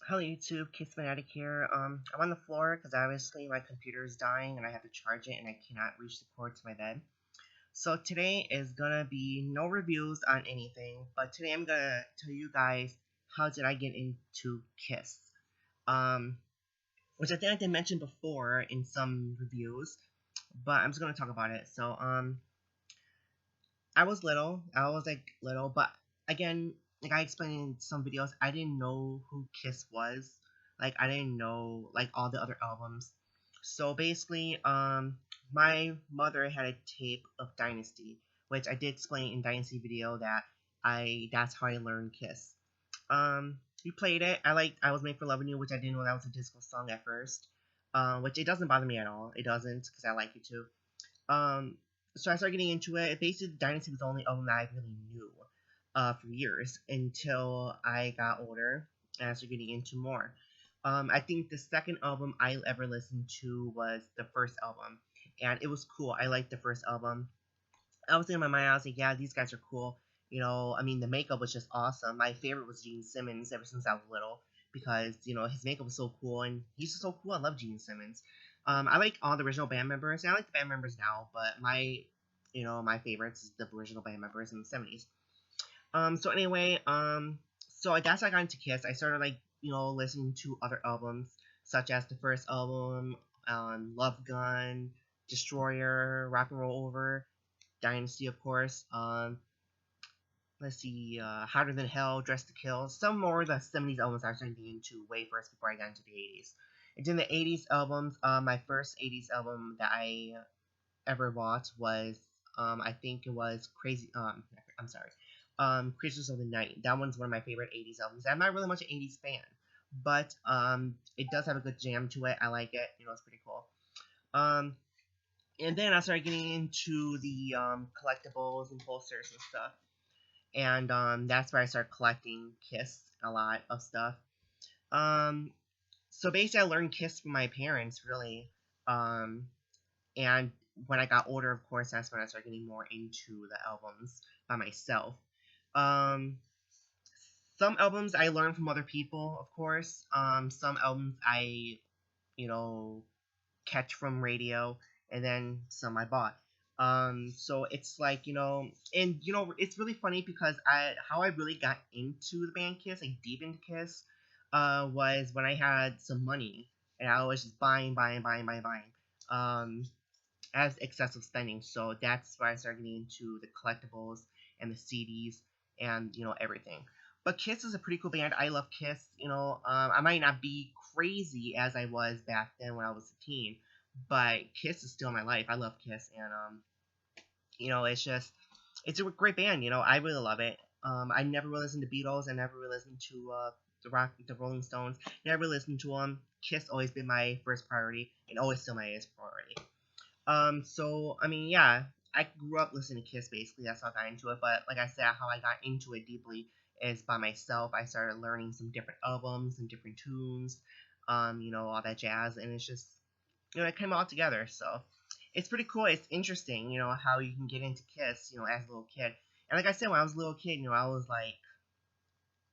Hello YouTube, Kiss Fanatic here. I'm on the floor because obviously my computer is dying and I have to charge it and I cannot reach the cord to my bed. So today is gonna be no reviews on anything, but today I'm gonna tell you guys how did I get into Kiss. Um, which I think I did mention before in some reviews, but I'm just gonna talk about it. I was little. I was like little, but again, like I explained in some videos, I didn't know who Kiss was. Like I didn't know like all the other albums. So basically, my mother had a tape of Dynasty, which I did explain in Dynasty video that that's how I learned Kiss. We played it. I was made for loving you, which I didn't know that was a disco song at first. Which it doesn't bother me at all. It doesn't because I like it too. Um, so I started getting into it. Basically, Dynasty was the only album that I really knew for years until I got older and I started getting into more. I think the second album I ever listened to was the first album, and it was cool. I liked the first album. I was in my mind, I was like, yeah, these guys are cool. I mean, the makeup was just awesome. My favorite was Gene Simmons ever since I was little because, his makeup was so cool and he's just so cool. I love Gene Simmons. I like all the original band members and I like the band members now, but my favorites is the original band members in the 70s. So anyway, so that's how I got into Kiss. I started listening to other albums such as the first album, Love Gun, Destroyer, Rock and Roll Over, Dynasty, of course. Let's see, Hotter Than Hell, Dress to Kill. Some more of the 70s albums I started getting into way first before I got into the 80s. And then the 80s albums, my first 80s album that I ever bought was, I think it was Crazy, I'm sorry, Creatures of the Night. That one's one of my favorite 80s albums. I'm not really much an 80s fan, but it does have a good jam to it. I like it. It's pretty cool. Um, and then I started getting into the collectibles and posters and stuff. And that's where I started collecting Kiss a lot of stuff. Um, so basically, I learned Kiss from my parents, really. Um, and when I got older, of course, that's when I started getting more into the albums by myself. Um, some albums I learned from other people, of course. Some albums I, you know, catch from radio, and then some I bought. So it's like and it's really funny because how I really got into the band Kiss, like deep into Kiss, was when I had some money and I was just buying, as excessive spending. So that's why I started getting into the collectibles and the CDs and everything. But Kiss is a pretty cool band. I love Kiss. I might not be crazy as I was back then when I was a teen, but Kiss is still my life. I love Kiss, and it's a great band. I really love it. I never really listened to Beatles. I never really listened to the Rolling Stones. Never really listened to them. Kiss always been my first priority, and always still my first priority. So I mean, yeah, I grew up listening to Kiss. Basically, that's how I got into it. But like I said, how I got into it deeply is by myself. I started learning some different albums and different tunes, all that jazz, and it's just it came all together. So it's pretty cool. It's interesting, how you can get into Kiss, as a little kid. And like I said, when I was a little kid, I was like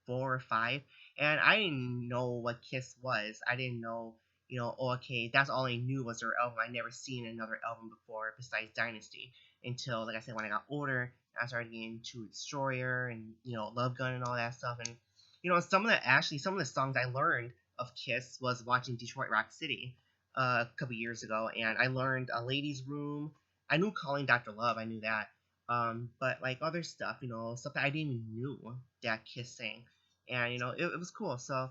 4 or 5, and I didn't know what Kiss was. I didn't know, oh, okay, that's all I knew was their album. I never seen another album before besides Dynasty until, like I said, when I got older, I started getting into Destroyer and Love Gun and all that stuff. And some of the songs I learned of Kiss was watching Detroit Rock City a couple years ago, and I learned A Lady's Room. I knew Calling Dr. Love. I knew that. But like other stuff, stuff that I didn't even knew that Kiss sang, and it was cool. So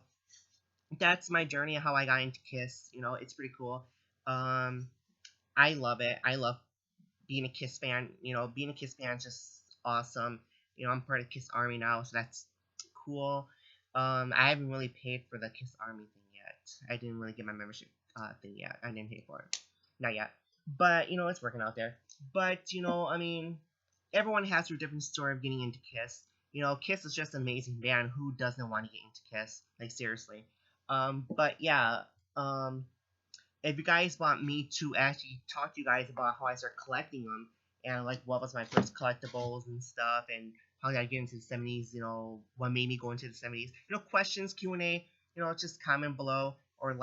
that's my journey of how I got into Kiss. It's pretty cool. Um, I love it. I love being a Kiss fan. Being a Kiss fan is just awesome. I'm part of Kiss Army now, so that's cool. I haven't really paid for the Kiss Army thing yet. I didn't really get my membership thing yet. I didn't pay for it, not yet. But it's working out there. But I mean, everyone has their different story of getting into Kiss. Kiss is just an amazing band. Who doesn't want to get into Kiss? Like seriously. But yeah. If you guys want me to actually talk to you guys about how I started collecting them and like what was my first collectibles and stuff and how did I get into the 70s, what made me go into the 70s, questions, Q&A, just comment below or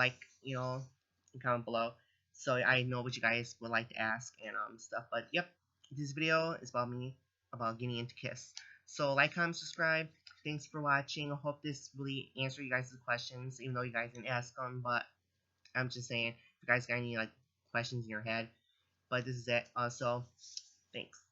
comment below so I know what you guys would like to ask and stuff. But yep, this video is about me about getting into Kiss. So like, comment, subscribe. Thanks for watching. I hope this really answered you guys' questions, even though you guys didn't ask them. But I'm just saying, if you guys got any questions in your head. But this is it. So thanks.